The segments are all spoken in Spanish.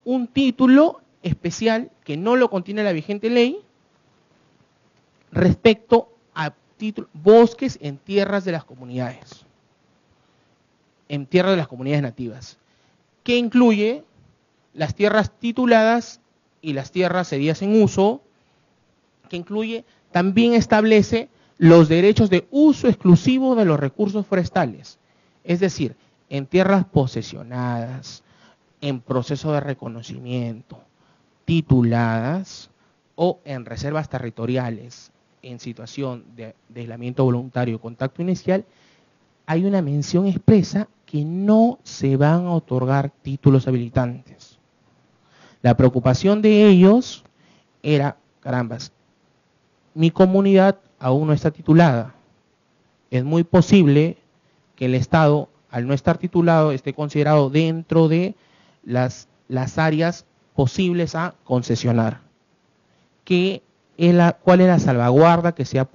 un título especial que no lo contiene la vigente ley respecto a bosques en tierras de las comunidades, nativas, que incluye las tierras tituladas y las tierras cedidas en uso, que incluye, también establece los derechos de uso exclusivo de los recursos forestales, es decir, en tierras posesionadas, en proceso de reconocimiento, tituladas o en reservas territoriales, en situación de aislamiento voluntario o contacto inicial, hay una mención expresa que no se van a otorgar títulos habilitantes. La preocupación de ellos era, carambas, mi comunidad aún no está titulada. Es muy posible que el Estado, al no estar titulado, esté considerado dentro de las áreas posibles a concesionar. ¿Cuál es la salvaguarda que se ha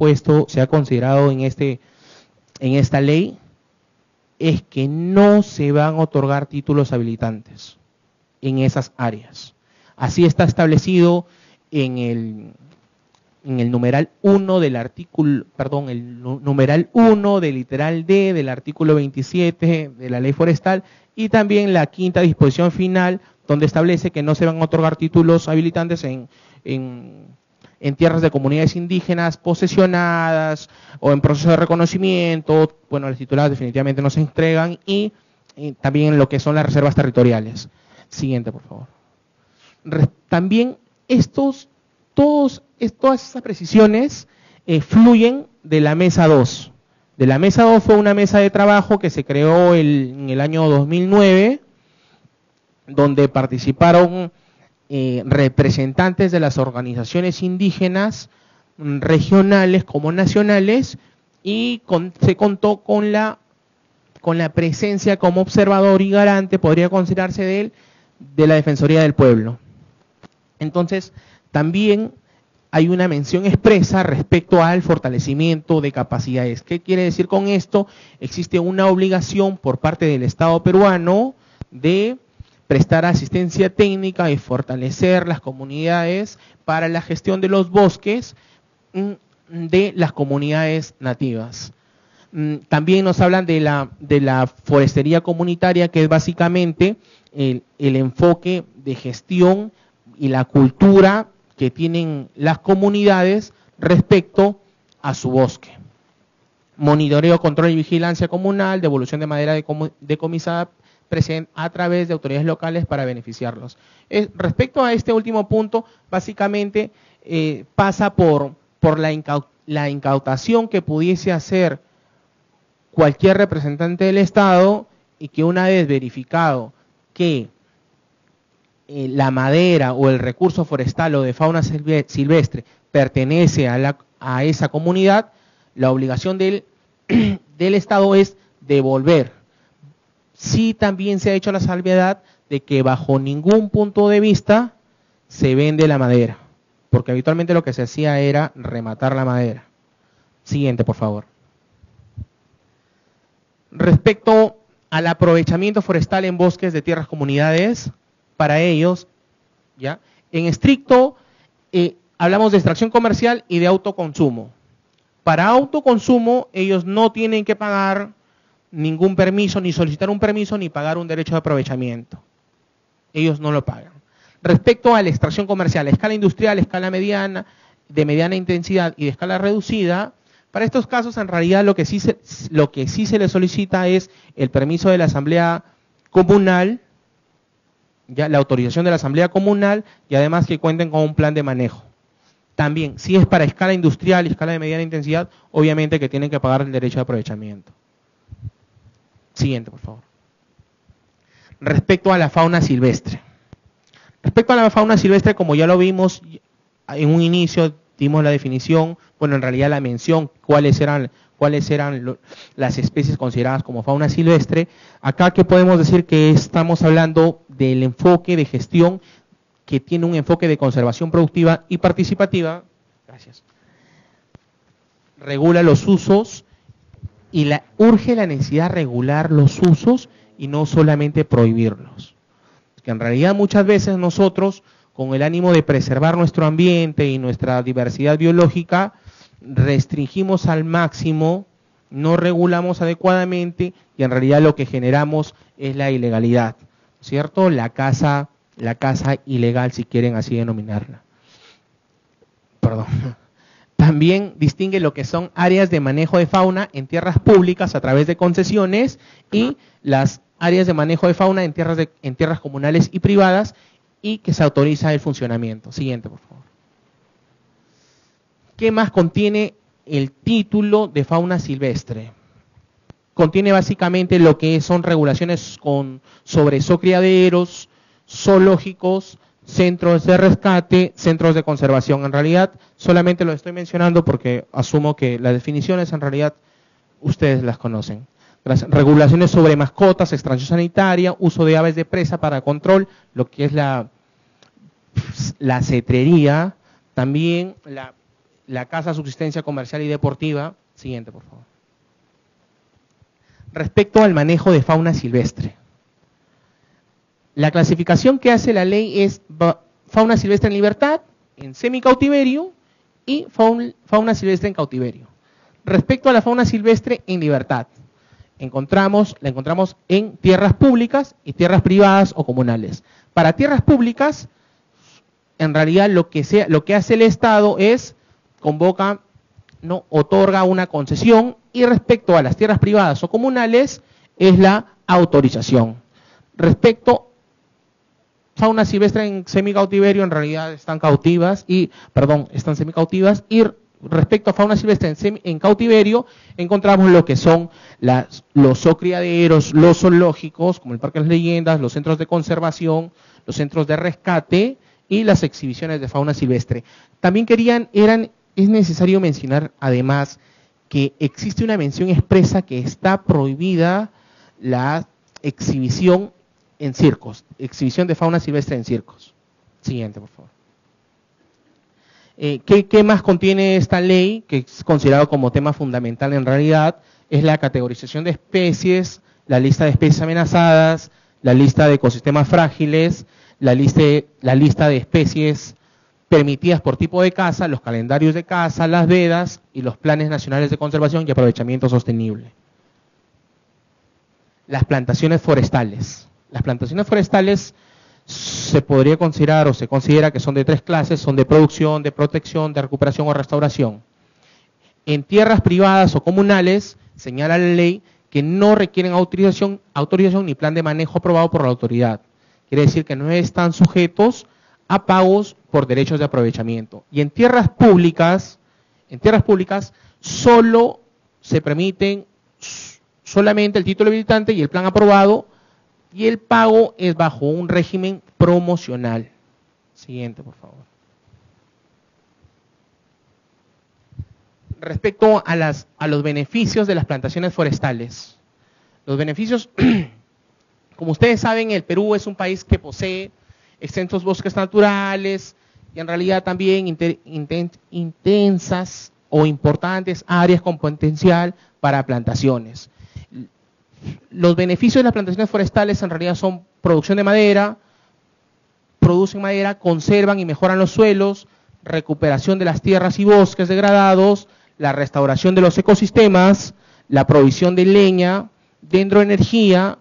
considerado en esta ley? Es que no se van a otorgar títulos habilitantes en esas áreas. Así está establecido en el numeral 1 del artículo, el numeral 1 del literal D del artículo 27 de la ley forestal, y también la quinta disposición final, donde establece que no se van a otorgar títulos habilitantes en tierras de comunidades indígenas posesionadas o en proceso de reconocimiento. Bueno, las tituladas definitivamente no se entregan, y también lo que son las reservas territoriales. Siguiente, por favor. También todas estas precisiones fluyen de la mesa 2. De la mesa 2 fue una mesa de trabajo que se creó en el año 2009, donde participaron representantes de las organizaciones indígenas regionales como nacionales, y se contó con la presencia como observador y garante, podría considerarse de la Defensoría del Pueblo. Entonces, también hay una mención expresa respecto al fortalecimiento de capacidades. ¿Qué quiere decir con esto? Existe una obligación por parte del Estado peruano de prestar asistencia técnica y fortalecer las comunidades para la gestión de los bosques de las comunidades nativas. También nos hablan de la forestería comunitaria, que es básicamente el enfoque de gestión y la cultura que tienen las comunidades respecto a su bosque. Monitoreo, control y vigilancia comunal, devolución de madera decomisada a través de autoridades locales para beneficiarlos. Respecto a este último punto, básicamente pasa por la incautación que pudiese hacer cualquier representante del Estado, y que una vez verificado que la madera o el recurso forestal o de fauna silvestre pertenece a esa comunidad, la obligación del Estado es devolver. Sí, también se ha hecho la salvedad de que bajo ningún punto de vista se vende la madera, porque habitualmente lo que se hacía era rematar la madera. Siguiente, por favor. Respecto al aprovechamiento forestal en bosques de tierras comunidades, para ellos, ¿ya? En estricto, hablamos de extracción comercial y de autoconsumo. Para autoconsumo, ellos no tienen que pagar ningún permiso, ni solicitar un permiso, ni pagar un derecho de aprovechamiento. Ellos no lo pagan. Respecto a la extracción comercial, a escala industrial, a escala mediana, de mediana intensidad y de escala reducida, para estos casos, en realidad, lo que sí se les solicita es el permiso de la Asamblea Comunal, ya la autorización de la Asamblea Comunal, y además que cuenten con un plan de manejo. También, si es para escala industrial y escala de mediana intensidad, obviamente que tienen que pagar el derecho de aprovechamiento. Siguiente, por favor. Respecto a la fauna silvestre. Respecto a la fauna silvestre, como ya lo vimos en un inicio, dimos la definición, bueno, en realidad la mención, cuáles eran las especies consideradas como fauna silvestre. Acá, ¿qué podemos decir? Que estamos hablando del enfoque de gestión que tiene un enfoque de conservación productiva y participativa. Gracias. Regula los usos y urge la necesidad de regular los usos y no solamente prohibirlos. que en realidad muchas veces nosotros, con el ánimo de preservar nuestro ambiente y nuestra diversidad biológica, restringimos al máximo, no regulamos adecuadamente y en realidad lo que generamos es la ilegalidad, ¿cierto? La caza ilegal, si quieren así denominarla. Perdón. También distingue lo que son áreas de manejo de fauna en tierras públicas a través de concesiones y las áreas de manejo de fauna en tierras comunales y privadas y que se autoriza el funcionamiento. Siguiente, por favor. ¿Qué más contiene el título de fauna silvestre? Contiene básicamente lo que son regulaciones sobre zoocriaderos, zoológicos, centros de rescate, centros de conservación. En realidad, solamente lo estoy mencionando porque asumo que las definiciones en realidad ustedes las conocen. Regulaciones sobre mascotas, extracción sanitaria, uso de aves de presa para control, lo que es la cetrería, también la caza, subsistencia comercial y deportiva. Siguiente, por favor. Respecto al manejo de fauna silvestre. La clasificación que hace la ley es fauna silvestre en libertad, en semicautiverio y fauna silvestre en cautiverio. Respecto a la fauna silvestre en libertad, la encontramos en tierras públicas y tierras privadas o comunales. Para tierras públicas, en realidad lo que hace el Estado es otorga una concesión, y respecto a las tierras privadas o comunales es la autorización. Respecto fauna silvestre en semicautiverio, en realidad están semicautivas, y respecto a fauna silvestre en cautiverio, encontramos lo que son los zoocriaderos, los zoológicos, como el Parque de las Leyendas, los centros de conservación, los centros de rescate y las exhibiciones de fauna silvestre. También es necesario mencionar además que existe una mención expresa que está prohibida la exhibición en circos, exhibición de fauna silvestre en circos. Siguiente, por favor. ¿Qué más contiene esta ley, que es considerado como tema fundamental en realidad? Es la categorización de especies, la lista de especies amenazadas, la lista de ecosistemas frágiles, la lista de especies permitidas por tipo de caza, los calendarios de caza, las vedas y los planes nacionales de conservación y aprovechamiento sostenible. Las plantaciones forestales. Las plantaciones forestales se podría considerar o se considera que son de tres clases: son de producción, de protección, de recuperación o restauración. En tierras privadas o comunales, señala la ley que no requieren autorización ni plan de manejo aprobado por la autoridad. Quiere decir que no están sujetos a pagos por derechos de aprovechamiento. Y en tierras públicas solo se permiten solamente el título habilitante y el plan aprobado, y el pago es bajo un régimen promocional. Siguiente, por favor. Respecto a los beneficios de las plantaciones forestales. Los beneficios, como ustedes saben, el Perú es un país que posee extensos bosques naturales y en realidad también intensas o importantes áreas con potencial para plantaciones. Los beneficios de las plantaciones forestales en realidad son producción de madera, producen madera, conservan y mejoran los suelos, recuperación de las tierras y bosques degradados, la restauración de los ecosistemas, la provisión de leña, dendroenergía,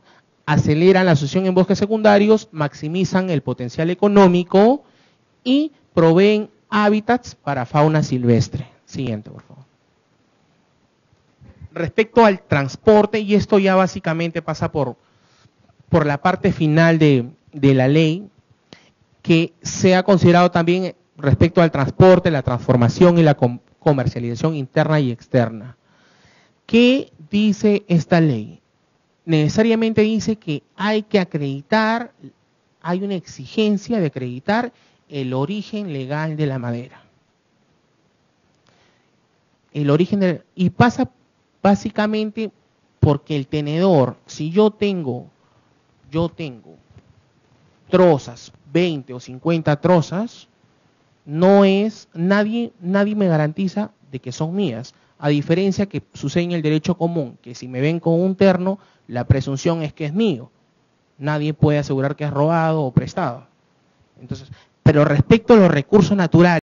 aceleran la asociación en bosques secundarios, maximizan el potencial económico y proveen hábitats para fauna silvestre. Siguiente, por favor. Respecto al transporte, y esto ya básicamente pasa por la parte final de la ley, que se ha considerado también respecto al transporte, la transformación y la comercialización interna y externa. ¿Qué dice esta ley? Necesariamente dice que hay que acreditar, hay una exigencia de acreditar el origen legal de la madera. Y pasa básicamente porque el tenedor, si yo tengo trozas, 20 o 50 trozas, nadie me garantiza de que son mías. A diferencia que sucede en el derecho común, que si me ven con un terno, la presunción es que es mío. nadie puede asegurar que es robado o prestado. Entonces, pero respecto a los recursos naturales,